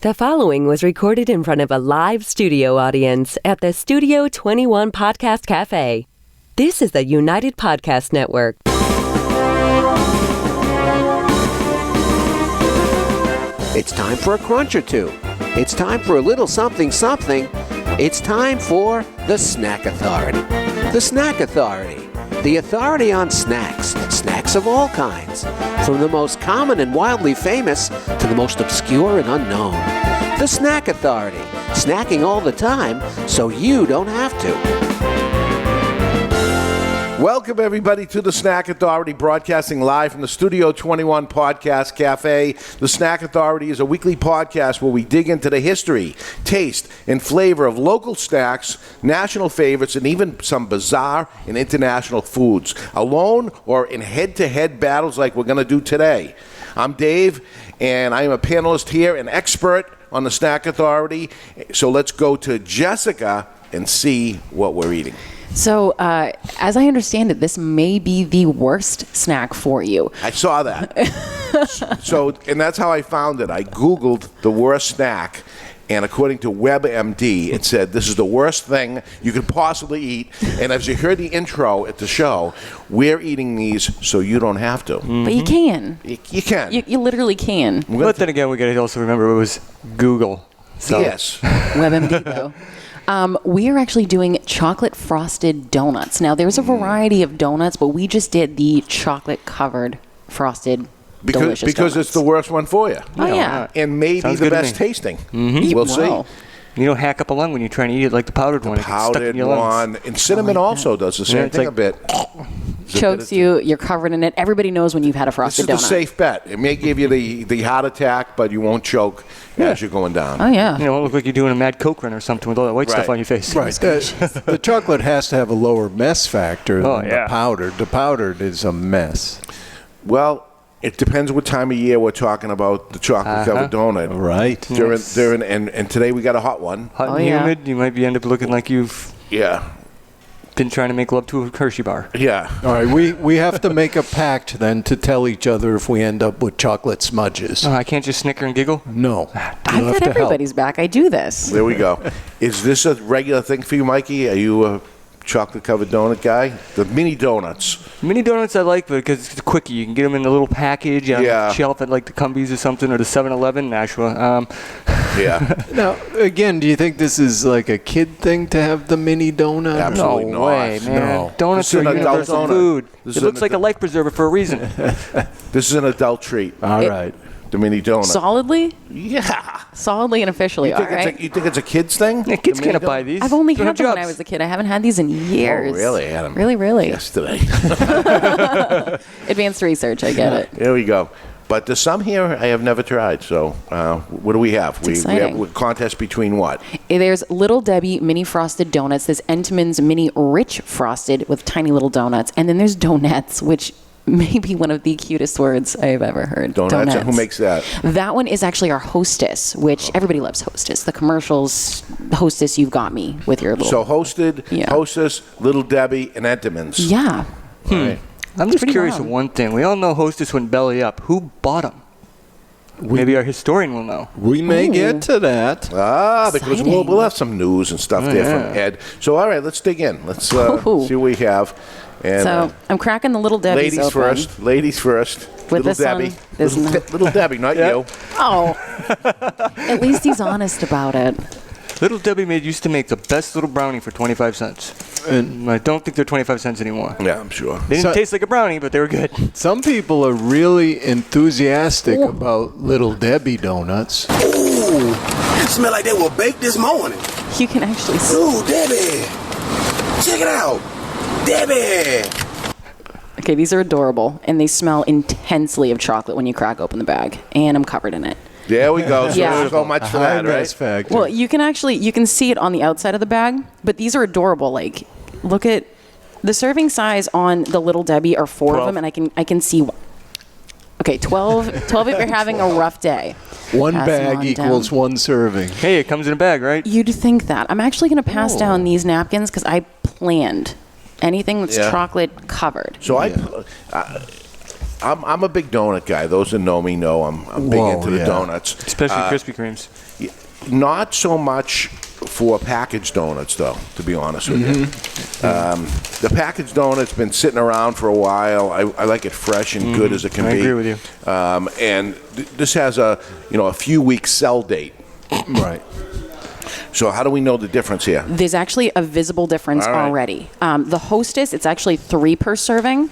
The following was recorded in front of a live studio audience at the Studio 21 Podcast Café. This is the United Podcast Network. It's time for a crunch or two. It's time for a little something something. It's time for the Snack Authority. The Snack Authority. The authority on snacks. Snacks of all kinds. From the most common and wildly famous to the most obscure and unknown. The Snack Authority. Snacking all the time so you don't have to. Welcome, everybody, to the Snack Authority, broadcasting live from the Studio 21 Podcast Café. The Snack Authority is a weekly podcast where we dig into the history, taste, and flavor of local snacks, national favorites, and even some bizarre and international foods, alone or in head-to-head battles like we're going to do today. I'm Dave, and I am a panelist here, an expert on the Snack Authority. So let's go to Jessica and see what we're eating. So, as I understand it, this may be the worst snack for you. I saw that. And that's how I found it. I Googled the worst snack, and according to WebMD, it said this is the worst thing you could possibly eat. And as you heard the intro at the show, we're eating these so you don't have to. Mm-hmm. But you can. You can. You literally can. But then again, we got to also remember it was Google. So. Yes. WebMD, though. We are actually doing chocolate frosted donuts. Now, there's a variety of donuts, but we just did the chocolate covered frosted delicious because donuts. It's the worst one for you. Oh, yeah. And maybe Sounds the good to best me. tasting. Mm-hmm. We'll see. You don't hack up a lung when you're trying to eat it like the powdered one. The powdered one. And cinnamon also does the same thing a bit. Chokes you, you're covered in it. Everybody knows when you've had a frosted donut. This is the safe bet. It may give you the heart attack, but you won't choke as you're going down. Oh, yeah. You know, it look like you're doing a Mad Coke run or something with all that white stuff on your face. Right. The chocolate has to have a lower mess factor than the powdered. The powdered is a mess. Well, it depends what time of year we're talking about the chocolate-covered donut. Right. And today we got a hot one. Hot and humid, you might end up looking like you've been trying to make love to a Hershey bar. Yeah. All right, we have to make a pact then to tell each other if we end up with chocolate smudges. I can't just snicker and giggle? No. I've got everybody's back. I do this. There we go. Is this a regular thing for you, Mikey? Are you a chocolate-covered donut guy? The mini donuts. Mini donuts I like because it's a quickie. You can get them in a little package on the shelf at like the Cumbies or something, or the 7-Eleven, Nashua. Yeah. Now, again, do you think this is like a kid thing to have the mini donut? Absolutely No way, man. No. Donuts are universal food. It looks like a life preserver for a reason. This is an adult treat. All right. The mini donut. Solidly? Yeah. Solidly and officially, all right. You think it's a kid's thing? Yeah, kids can't buy these. I've only They had don't them when have I was jobs. a kid. I haven't had these in years. Oh, really? I had them Really? yesterday. Advanced research, I get it. There we go. But there's some here I have never tried. So what do we have? It's we have exciting. a contest between what? There's Little Debbie mini frosted donuts. There's Entenmann's mini rich frosted with tiny little donuts. And then there's Donettes, which may be one of the cutest words I have ever heard. Donuts? Who makes that? That one is actually our Hostess, which everybody loves Hostess. The commercials, Hostess, you've got me with your little... So Hostess, Little Debbie, and Entenmann's. Yeah. Right. I'm just pretty curious wild. of one thing. We all know Hostess went belly up. Who bought them? Maybe our historian will know. We may get to that. Because we'll have some news and stuff there from Ed. So, all right, let's dig in. Let's see what we have. And, So I'm cracking the Little Debbie's open. Ladies first. With Little this one, Debbie. this one. Little Debbie, not you. Oh. At least he's honest about it. Little Debbie used to make the best little brownie for 25 cents. And I don't think they're 25 cents anymore. Yeah, I'm sure. They didn't taste like a brownie, but they were good. Some people are really enthusiastic about Little Debbie donuts. Ooh, smell like they were baked this morning. You can actually see. Ooh, Debbie. Check it out. Debbie. Okay, these are adorable, and they smell intensely of chocolate when you crack open the bag, and I'm covered in it. There we go. Yeah. So much for that, right? Factor. Well, you can see it on the outside of the bag, but these are adorable. Like, look at the serving size on the Little Debbie are 4 of them, and I can see. Okay, 12 if you're having a rough day. One Pass them bag on equals down. one serving. Hey, it comes in a bag, right? You'd think that. I'm actually going to pass down these napkins because I planned anything that's chocolate covered. So I'm a big donut guy. Those that know me know I'm big into the donuts. Especially Krispy Kremes. Not so much for packaged donuts, though, to be honest with you. The packaged donut's been sitting around for a while. I like it fresh and good as it can be. I agree with you. And this has a few weeks sell date. Right. So how do we know the difference here? There's actually a visible difference already. The Hostess, it's actually 3 per serving.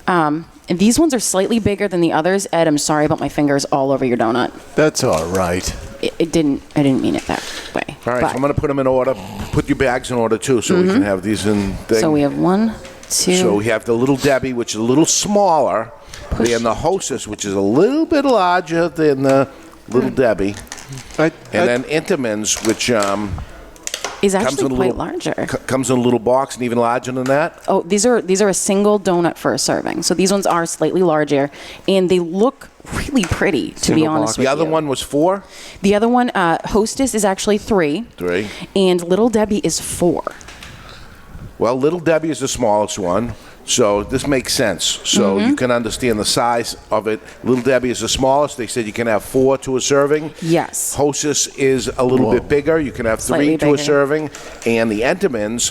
And these ones are slightly bigger than the others. Ed, I'm sorry about my fingers all over your donut. That's all right. I didn't mean it that way. All right, so I'm going to put them in order. Put your bags in order, too, so we can have these in thing. So we have 1, 2. So we have the Little Debbie, which is a little smaller than the Hostess, which is a little bit larger than the Little Debbie. And then Entenmann's, which is actually quite larger. Comes in a little box and even larger than that. Oh, these are a single donut for a serving. So these ones are slightly larger, and they look really pretty, to be honest with you. The other one was 4? The other one, Hostess, is actually 3. 3. And Little Debbie is 4. Well, Little Debbie is the smallest one. So this makes sense. So you can understand the size of it. Little Debbie is the smallest. They said you can have 4 to a serving. Yes. Hostess is a little bit bigger. You can have 3 to a serving. And the Entenmann's,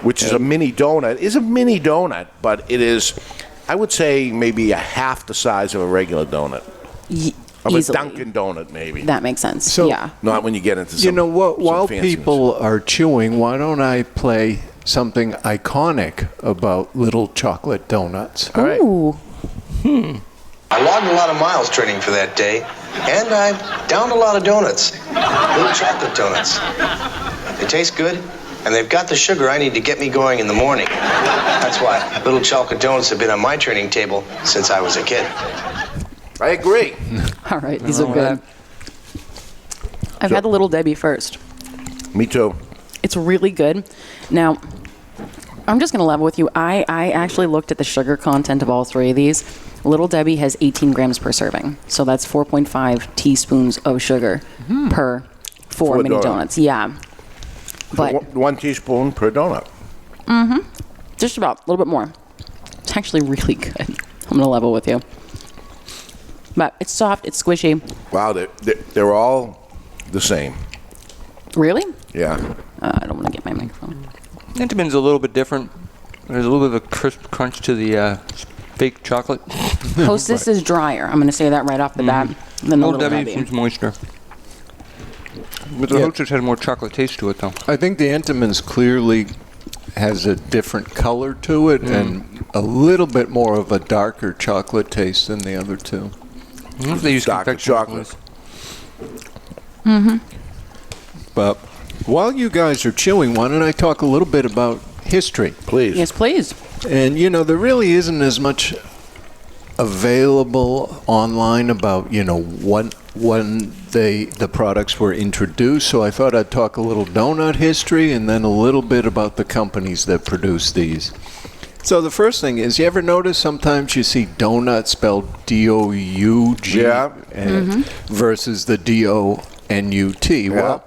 which is a mini donut, is a mini donut, but it is, I would say, maybe a half the size of a regular donut. Of Easily. a Dunkin' donut, maybe. That makes sense. So, yeah. Not when you get into some, you know what? While fanciness. people are chewing, why don't I play something iconic about Little Chocolate Donuts? All right. Ooh. I logged a lot of miles training for that day, and I downed a lot of donuts. Little chocolate donuts. They taste good, and they've got the sugar I need to get me going in the morning. That's why Little Chocolate Donuts have been on my training table since I was a kid. I agree. All right, these are good. I've had the Little Debbie first. Me too. It's really good. Now, I'm just going to level with you. I actually looked at the sugar content of all 3 of these. Little Debbie has 18 grams per serving. So that's 4.5 teaspoons of sugar per 4 mini donuts. Yeah. But 1 teaspoon per donut. just about, a little bit more. It's actually really good. I'm going to level with you. But it's soft, it's squishy. Wow, they're all the same. Really? Yeah. I don't want to get my microphone. Entenmann's a little bit different. There's a little bit of a crisp crunch to the fake chocolate. Hostess is drier. I'm going to say that right off the bat than the Little Debbie. Seems moisture. But the Hostess has more chocolate taste to it, though. I think the Entenmann's clearly has a different color to it and a little bit more of a darker chocolate taste than the other 2. They use Darker chocolate. But while you guys are chewing, why don't I talk a little bit about history? Please. Yes, please. And, you know, there really isn't as much available online about, you know, when the products were introduced. So I thought I'd talk a little donut history and then a little bit about the companies that produce these. So the first thing is, you ever notice sometimes you see donut spelled D-O-U-G versus the D-O-N-U-T? Yeah. Well,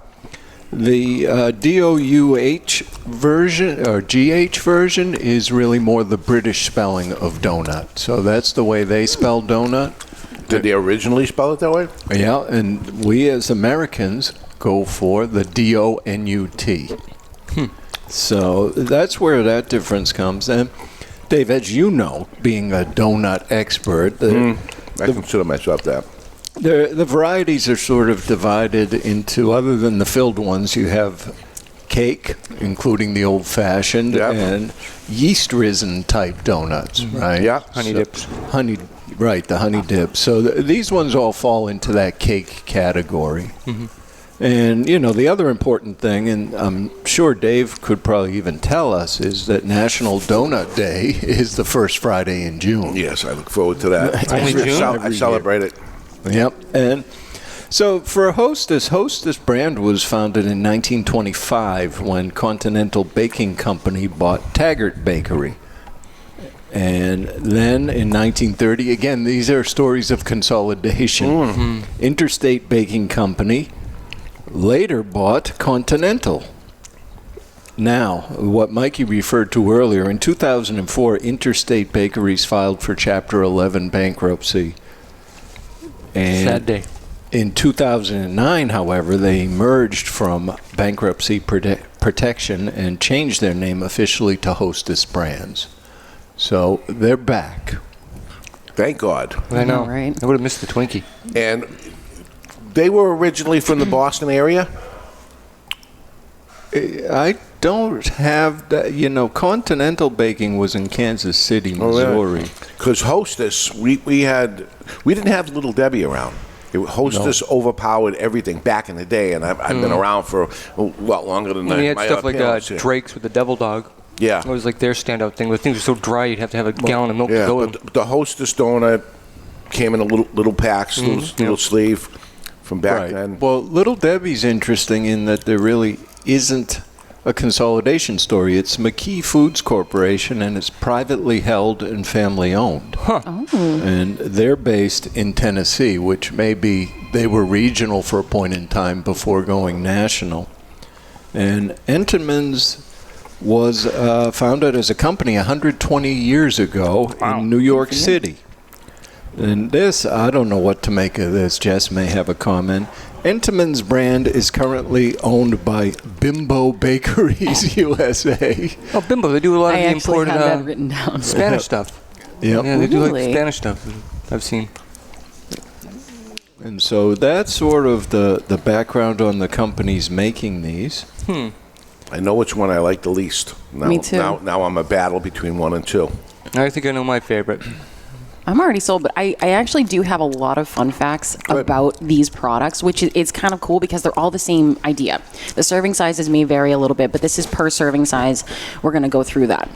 the D-O-U-H version, or G-H version, is really more the British spelling of donut. So that's the way they spell donut. Did they originally spell it that way? Yeah, and we as Americans go for the D-O-N-U-T. So that's where that difference comes. And Dave, as you know, being a donut expert, I consider myself that. The varieties are sort of divided into, other than the filled ones, you have cake, including the old-fashioned, and yeast-risen type donuts, right? Yeah. Honey dips. Right, the honey dips. So these ones all fall into that cake category. And, you know, the other important thing, and I'm sure Dave could probably even tell us, is that National Donut Day is the first Friday in June. Yes, I look forward to that. Only June? I celebrate it. Yep. And so for Hostess brand was founded in 1925 when Continental Baking Company bought Taggart Bakery. And then in 1930, again, these are stories of consolidation. Interstate Baking Company later bought Continental. Now, what Mikey referred to earlier, in 2004, Interstate Bakeries filed for Chapter 11 bankruptcy. And sad day. In 2009, however, they emerged from bankruptcy protection and changed their name officially to Hostess Brands. So they're back. Thank God. I know. Right? I would have missed the Twinkie. And they were originally from the Boston area? I don't have that. Continental Baking was in Kansas City, Missouri. Because Hostess, we didn't have Little Debbie around. Hostess overpowered everything back in the day, and I've been around for longer than that. We had stuff like Drake's with the Devil Dog. Yeah, it was like their standout thing. But things were so dry, you'd have to have a gallon of milk to go with them. But the Hostess donut came in a little packs, little sleeve from back then. Well, Little Debbie's interesting in that there really isn't a consolidation story. It's McKee Foods Corporation, and it's privately held and family owned. Huh. Oh. And they're based in Tennessee, which maybe they were regional for a point in time before going national. And Entenmann's was founded as a company 120 years ago in New York City. And this, I don't know what to make of this. Jess may have a comment. Entenmann's brand is currently owned by Bimbo Bakeries USA. Oh, Bimbo, they do a lot of the imported have that written down. Spanish stuff. Yep. Yeah, they do Really? like Spanish stuff, I've seen. And so that's sort of the background on the companies making these. I know which one I like the least. Now, Me too. Now I'm a battle between 1 and 2. I think I know my favorite. I'm already sold, but I actually do have a lot of fun facts about these products, which is kind of cool because they're all the same idea. The serving sizes may vary a little bit, but this is per serving size. We're going to go through that.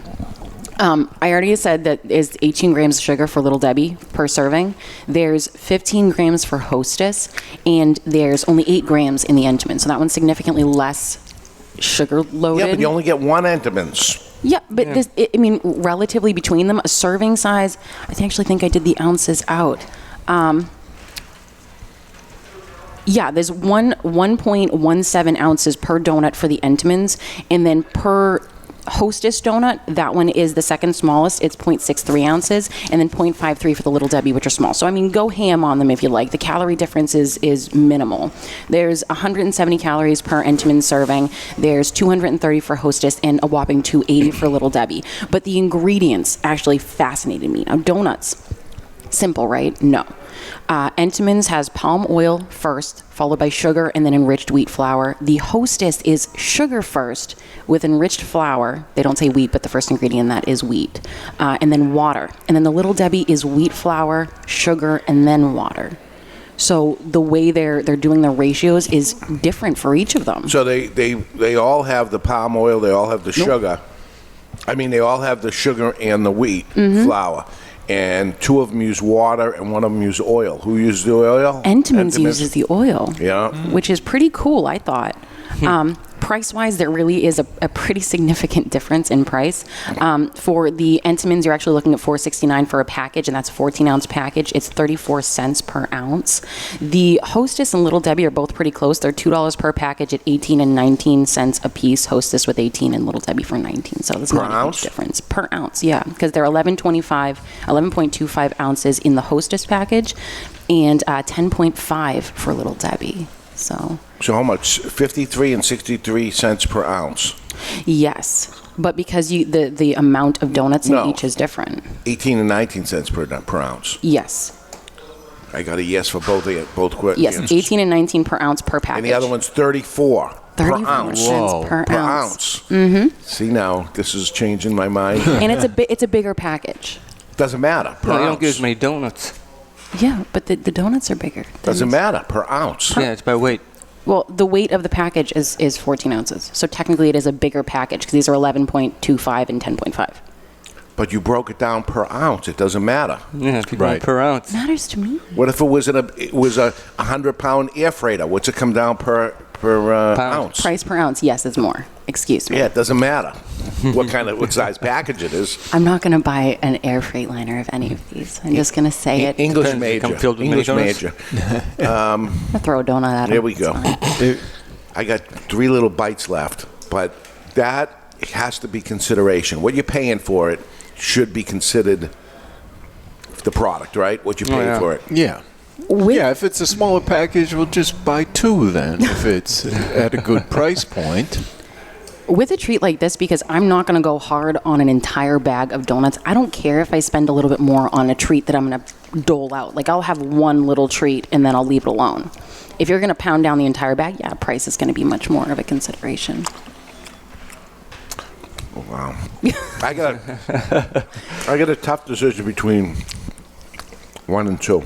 I already said that is 18 grams of sugar for Little Debbie per serving. There's 15 grams for Hostess, and there's only 8 grams in the Entenmann. So that one's significantly less sugar loaded. Yeah, but you only get 1 Entenmann's. Yeah, but this, relatively between them, a serving size, I actually think I did the ounces out. There's 1.17 ounces per donut for the Entenmann's, and then per Hostess donut, that one is the second smallest. It's 0.63 ounces, and then 0.53 for the Little Debbie, which are small. So, go ham on them if you like. The calorie difference is minimal. There's 170 calories per Entenmann serving. There's 230 for Hostess and a whopping 280 for Little Debbie. But the ingredients actually fascinated me. Now, donuts, simple, right? No. Entenmann's has palm oil first, followed by sugar and then enriched wheat flour. The Hostess is sugar first with enriched flour. They don't say wheat, but the first ingredient in that is wheat. And then water. And then the Little Debbie is wheat flour, sugar, and then water. So the way they're doing the ratios is different for each of them. So they all have the palm oil, they all have the sugar. They all have the sugar and the wheat flour. And 2 of them use water and 1 of them use oil. Who uses the oil? Entenmann's uses the oil. Yeah. Which is pretty cool, I thought. Price-wise, there really is a pretty significant difference in price. For the Entenmann's, you're actually looking at $4.69 for a package, and that's a 14-ounce package. It's 34 cents per ounce. The Hostess and Little Debbie are both pretty close. They're $2 per package at 18 and 19 cents a piece. Hostess with 18 and Little Debbie for 19. So that's not a huge difference. Per ounce, yeah, because they're 11.25 ounces in the Hostess package and 10.5 for Little Debbie. So how much? 53 and 63 cents per ounce. Yes, but because the amount of donuts in each is different. 18 and 19 cents per ounce. Yes. I got a yes for both quick. Yes, answers. 18 and 19 per ounce per package. And the other one's 34 per ounce. Cents per ounce. Mm-hmm. See, now this is changing my mind. And it's a bigger package. Doesn't matter. You don't get as many donuts. Yeah, but the donuts are bigger. Doesn't matter per ounce. Yeah, it's by weight. Well, the weight of the package is 14 ounces. So technically it is a bigger package because these are 11.25 and 10.5. But you broke it down per ounce. It doesn't matter. Yeah, per ounce. It matters to me. What if it was a 100-pound air freighter? What's it come down per ounce? Price per ounce, yes, it's more. Excuse me. Yeah, it doesn't matter what size package it is. I'm not going to buy an air freightliner of any of these. I'm just going to say it. English major. English major. I'll throw a donut at it. There we go. I got 3 little bites left, but that has to be consideration. What you're paying for it should be considered the product, right? What you pay for it. Yeah. Yeah, if it's a smaller package, we'll just buy 2 then, if it's at a good price point. With a treat like this, because I'm not going to go hard on an entire bag of donuts, I don't care if I spend a little bit more on a treat that I'm going to dole out. Like, I'll have one little treat and then I'll leave it alone. If you're going to pound down the entire bag, yeah, price is going to be much more of a consideration. Oh, wow. I got a tough decision between 1 and 2.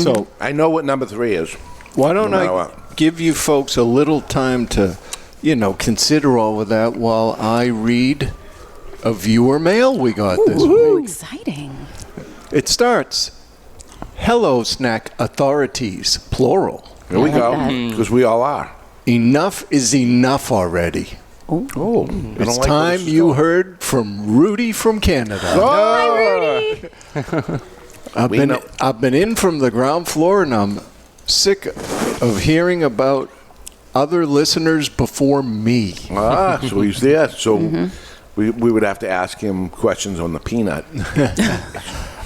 So I know what number 3 is. why don't I give you folks a little time to, consider all of that while I read a viewer mail we got this week. Exciting. It starts, "Hello, snack authorities," plural. Here we go, because we all are. Enough is enough already. Oh, It's time you heard from Rudy from Canada. Hi, Rudy. I've been in from the ground floor, and I'm sick of hearing about other listeners before me. So he's there. So we would have to ask him questions on the peanut.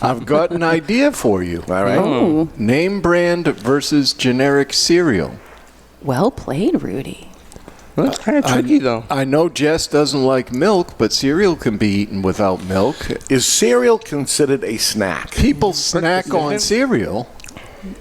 I've got an idea for you. All right. Oh. Name brand versus generic cereal. Well played, Rudy. Well, that's kind of tricky, though. I know Jess doesn't like milk, but cereal can be eaten without milk. Is cereal considered a snack? People snack on cereal.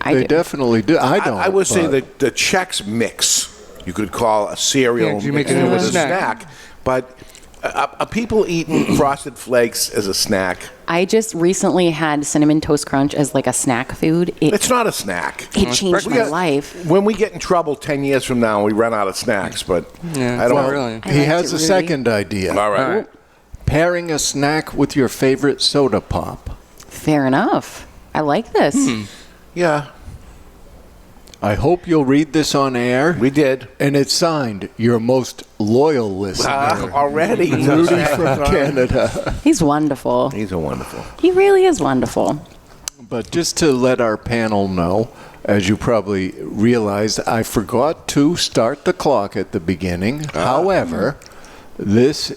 They definitely do. I don't. I would say that the Chex Mix you could call a cereal you make it with into a a snack. But are people eating Frosted Flakes as a snack? I just recently had Cinnamon Toast Crunch as like a snack food. It's not a snack. It changed my life. When we get in trouble 10 years from now, we run out of snacks, but I don't really. He has a second idea. All right. Pairing a snack with your favorite soda pop. Fair enough. I like this. Yeah. I hope you'll read this on air. We did. And it's signed, your most loyal listener. Already. Rudy from Canada. He's wonderful. He's a wonderful. He really is wonderful. But just to let our panel know, as you probably realized, I forgot to start the clock at the beginning. However, this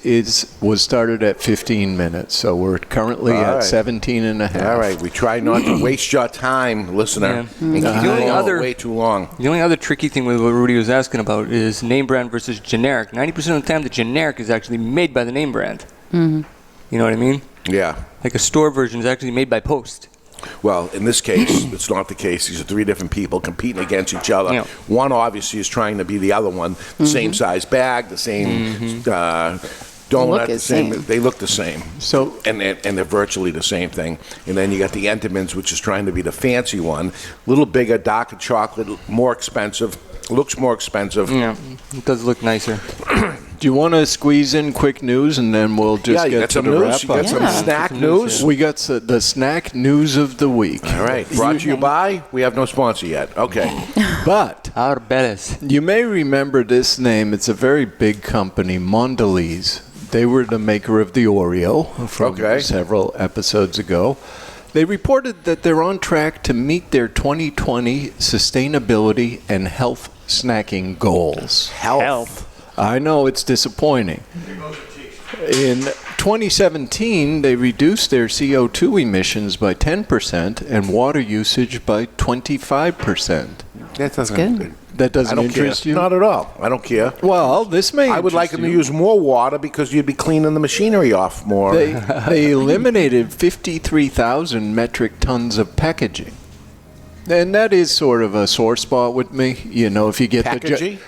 was started at 15 minutes, so we're currently at 17 and a half. All right, we try not to waste your time, listener. Way too long. The only other tricky thing with what Rudy was asking about is name brand versus generic. 90% of the time, the generic is actually made by the name brand. You know what I mean? Yeah. Like a store version is actually made by Post. Well, in this case, it's not the case. These are 3 different people competing against each other. Yeah. One obviously is trying to be the other one. The same size bag, the same donut. They look the same. So and they're virtually the same thing. And then you got the Entenmann's, which is trying to be the fancy one. A little bigger, darker chocolate, more expensive. Looks more expensive. Yeah, it does look nicer. do you want to squeeze in quick news, and then we'll just get to the wrap-up? You got some snack news? We got the snack news of the week. All right. Brought to you by, we have no sponsor yet. Okay. But Arbeles. You may remember this name. It's a very big company, Mondelez. They were the maker of the Oreo from several episodes ago. They reported that they're on track to meet their 2020 sustainability and health snacking goals. Health. I know it's disappointing. In 2017, they reduced their CO2 emissions by 10% and water usage by 25%. That doesn't interest you? Not at all. I don't care. Well, this may I would like them to use more water because you'd be cleaning the machinery off more. They eliminated 53,000 metric tons of packaging. And that is sort of a sore spot with me. You know, if you get packaging?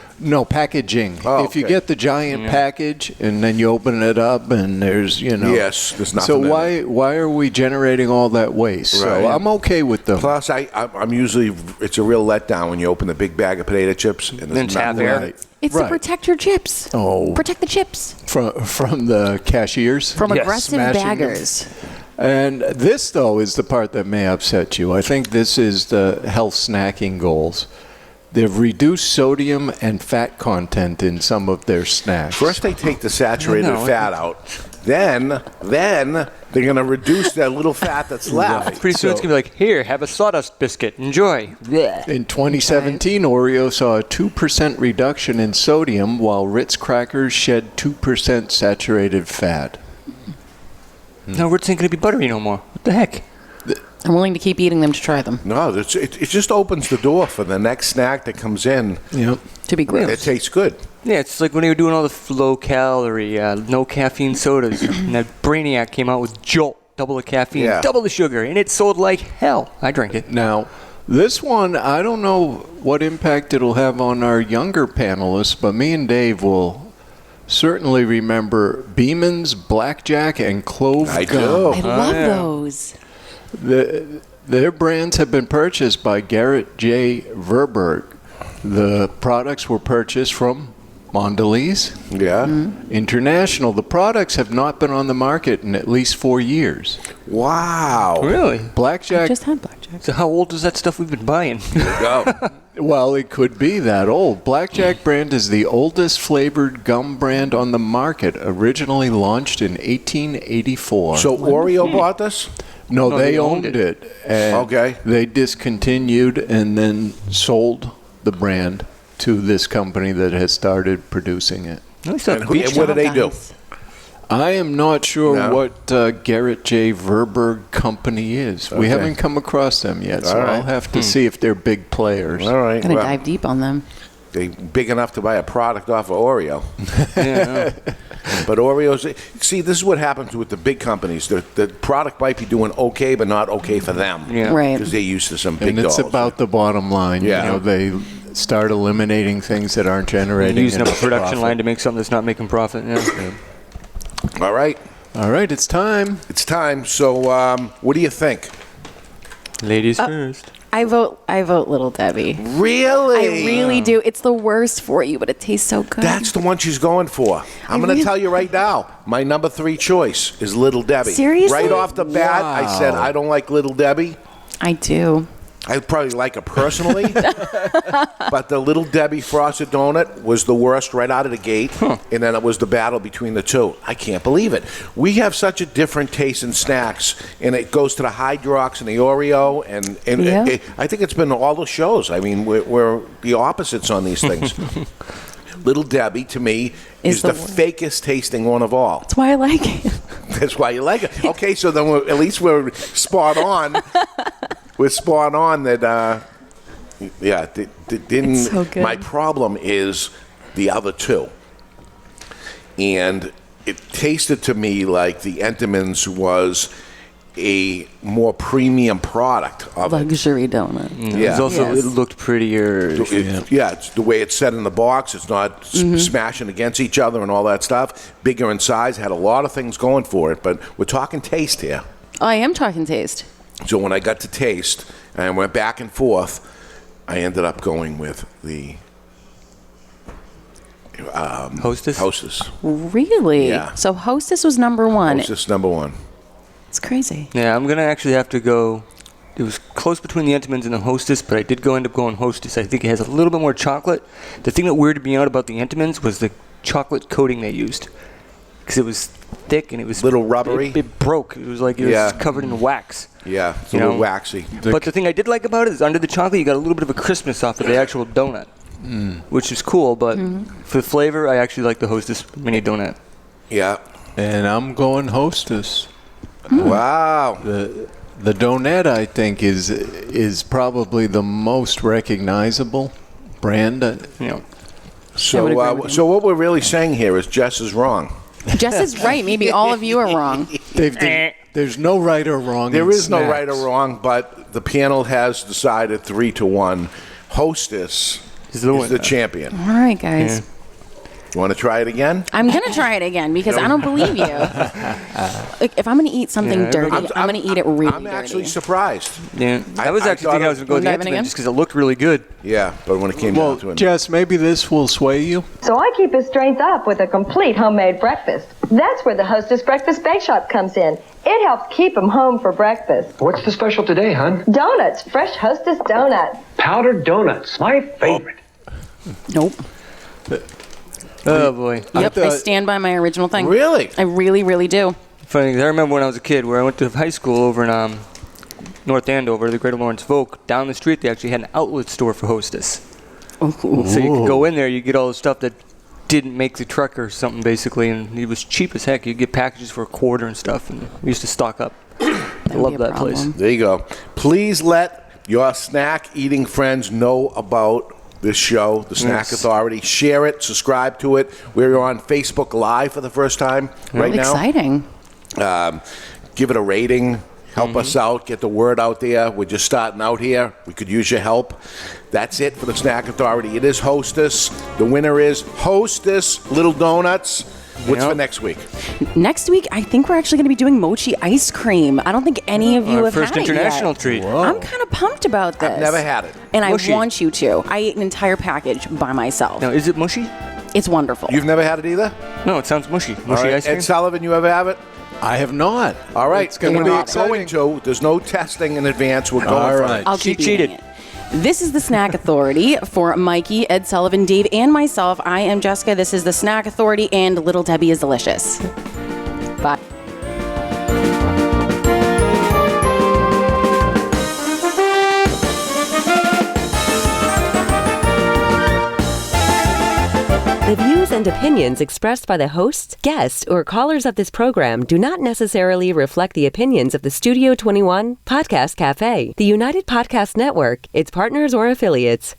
Packaging. Oh, if you get the giant package and then you open it up and there's, Yes, there's nothing So in it. why are we generating all that waste? Right. So I'm okay with them. Plus, I'm usually, it's a real letdown when you open the big bag of potato chips and there's nothing in it. It's to protect your chips. Oh. Protect the chips. From the cashiers? From aggressive baggers. And this, though, is the part that may upset you. I think this is the health snacking goals. They've reduced sodium and fat content in some of their snacks. First, they take the saturated fat out. Then they're going to reduce that little fat that's left. Pretty soon it's going to be like, here, have a sawdust biscuit. Enjoy. In 2017, Oreo saw a 2% reduction in sodium, while Ritz crackers shed 2% saturated fat. No, Ritz ain't going to be buttery no more. What the heck? I'm willing to keep eating them to try them. No, it just opens the door for the next snack that comes in. Yep. To be gross. It tastes good. Yeah, it's like when they were doing all the low-calorie, no caffeine sodas, and that Brainiac came out with Jolt, double the caffeine, double the sugar, and it sold like hell. I drank it. Now, this one, I don't know what impact it'll have on our younger panelists, but me and Dave will certainly remember Beeman's, Blackjack, and Clove I Gum. do. I love those. Their brands have been purchased by Garrett J. Verberg. The products were purchased from Mondelez International. The products have not been on the market in at least 4 years. Wow. Really? I Blackjack. just had blackjack. So how old is that stuff we've been buying? Well, it could be that old. Blackjack brand is the oldest flavored gum brand on the market, originally launched in 1884. So Oreo bought this? No, they owned it. And Okay. They discontinued and then sold the brand to this company that has started producing it. Nice And what do they do? I am not sure No. what Garrett J. Verberg company is. We Okay. haven't come across them yet, so All right. I'll have to see if they're big players. All right. Gonna well, dive deep on them. they big enough to buy a product off of Oreo. Yeah, But Oreos, see, this is what happens with the big companies. The product might be doing okay, but not okay for them. Yeah. Right. Because they're used to some big And it's dollars. about the bottom line. Yeah. You know, they start eliminating things that aren't generating using up a enough production profit. line to make something that's not making profit. Yeah. All right. All right, it's time. It's time. So what do you think? Ladies first. I vote Little Debbie. Really? I really do. It's the worst for you, but it tastes so good. That's the one she's going for. I'm going to really- tell you right now, my number 3 choice is Little Debbie. Seriously? Right off the bat, I said I don't like Little Debbie. I do. I probably like her personally, but the Little Debbie frosted donut was the worst right out of the gate, and then it was the battle between the two. I can't believe it. We have such a different taste in snacks, and it goes to the Hydrox and the Oreo, and Yeah. I think it's been all the shows. I mean, we're the opposites on these things. Little Debbie, to me, is the fakest tasting one of all. That's why I like it. That's why you like it. Okay, so then at least we're spot on. We're spot on that, didn't. It's so good. My problem is the other two. And it tasted to me like the Entenmann's was a more premium product of it. Luxury donut. Yeah. It's also, Yes. it looked prettier. It's the way it's set in the box. It's not smashing against each other and all that stuff. Bigger in size, had a lot of things going for it. But we're talking taste here. I am talking taste. So when I got to taste and went back and forth, I ended up going with the Hostess? Hostess. Really? Yeah. So Hostess was number 1. Hostess number 1. It's crazy. Yeah, I'm going to actually have to go. It was close between the Entenmann's and the Hostess, but I did end up going Hostess. I think it has a little bit more chocolate. The thing that weirded me out about the Entenmann's was the chocolate coating they used. Because it was thick and it was Little rubbery? It broke. It was like it was covered in wax. Yeah, it's a You little know, waxy. But the thing I did like about it is under the chocolate, you got a little bit of a crispness off of the actual donut, which is cool. But for the flavor, I actually like the Hostess mini donut. Yeah. And I'm going Hostess. Wow. The donut, I think, is probably the most recognizable brand. You know, So, what we're really saying here is Jess is wrong. Jess is right. Maybe all of you are wrong. There's no right or wrong. There in is no snacks. right or wrong, but the panel has decided 3-1. Hostess is the champion. All right, guys. You want to try it again? I'm going to try it again because I don't believe you. Like, if I'm going to eat something dirty, I'm going to eat it really I'm actually dirty. surprised. yeah. I was actually thinking I was going to go with the Wanna dive in Entenmann again? just because it looked really good. Yeah, but when it came down to it. Jess, maybe this will sway you. So I keep his strength up with a complete homemade breakfast. That's where the Hostess Breakfast Bake Shop comes in. It helps keep him home for breakfast. What's the special today, hon? Donuts, fresh Hostess donuts. Powdered donuts, my favorite. Nope. Oh, boy. Yep, I stand by my original thing. Really? I really, really do. Funny, 'cause I remember when I was a kid where I went to high school over in North Andover, the Greater Lawrence Folk. Down the street, they actually had an outlet store for Hostess. Ooh. So you could go in there, you get all the stuff that didn't make the truck or something, basically, and it was cheap as heck. You get packages for $1 and stuff, and we used to stock up. I love that place. There you go. Please let your snack eating friends know about this show, The Snack Authority. Share it, subscribe to it. We're on Facebook Live for the first time right now. Exciting. Give it a rating. Help us out. Get the word out there. We're just starting out here. We could use your help. That's it for the Snack Authority. It is Hostess. The winner is Hostess Little Donuts. What's for next week? Next week, I think we're actually going to be doing mochi ice cream. I don't think any of you have first had it international yet. treat. Whoa. I'm kind of pumped about this. I've never had it. And Mushy. I want you to. I ate an entire package by myself. Now, is it mushy? It's wonderful. You've never had it either? No, it sounds mushy. All Mushy right. ice cream? Ed Sullivan, you ever have it? I have not. All right. It's going to be exciting. There's no testing in advance. We're going All for right. it. I'll keep Cheated. eating it. This is the Snack Authority for Mikey, Ed Sullivan, Dave, and myself. I am Jessica. This is the Snack Authority, and Little Debbie is delicious. Bye. The views and opinions expressed by the hosts, guests, or callers of this program do not necessarily reflect the opinions of the Studio 21 Podcast Café, the United Podcast Network, its partners, or affiliates.